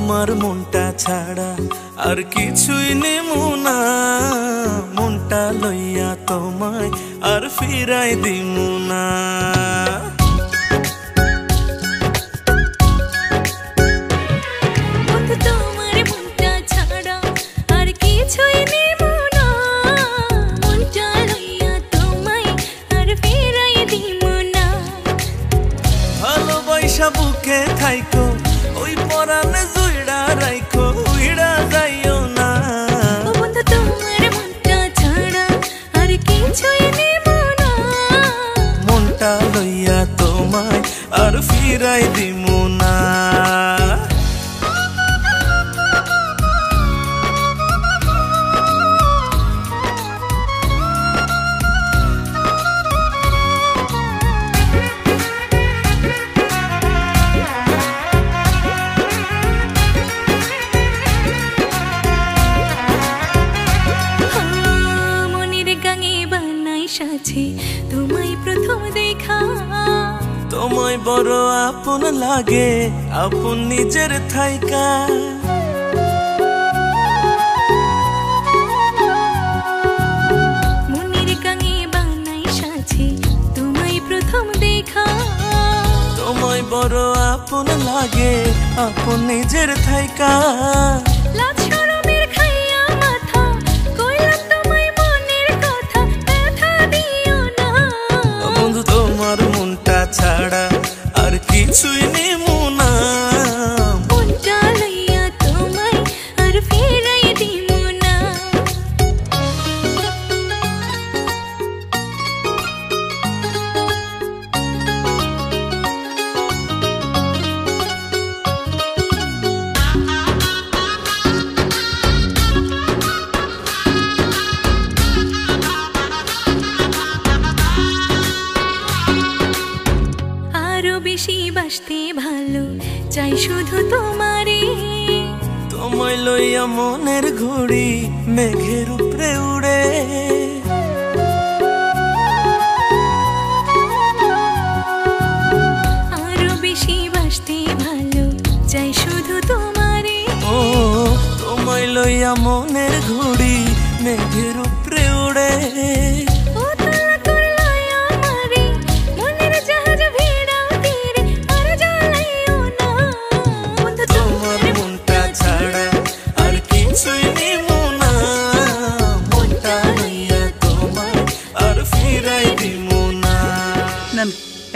তোমার মনটা ছাড়া আর কিছুই নেমু না, মনটা লইয়া তোমায় আর ফিরাই দিমু না। ভালোবাসা বুকে থাইকো ওই পরানে জুইড়া রাইখো, উইড়া যাইও না। বন্ধু তোমার মনটা ছাড়া আর কিছুই নেব না, মনটা লইয়া তোমায় আর ফিরাই দিমু না। তোমায় প্রথম দেখা তোমায় বড় আপন লাগে, আপন নিজের থাইকা। মনের গাঙে বানাই সাথে তোমায় প্রথম দেখা, তোমায় বড় আপন লাগে, আপন নিজের থাইকা। লাজ শরমের খাইয়া মাথা কইলাম তোমায় মনের কথা, ব্যথা দিও না। বন্ধু তোমার মনটা ছাড়া আর কিছুই নেমু না, মনটা লইয়া তোমায় আর ফিরাই দিমু না। বেশি বাসতে ভালো চাই শুধু তোমারে, তোমায় লইয়া মনের ঘুড়ি মেঘের উপরে উড়ে। আরো বেশি বাসতে ভালো চাই শুধু তোমারে। ও তোমায় লইয়া মনের ঘুড়ি মেঘের উপরে উড়ে।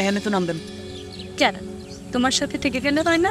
এখানে তো নাম দেন কেন তোমার সাথে থেকে গেলে হয় না?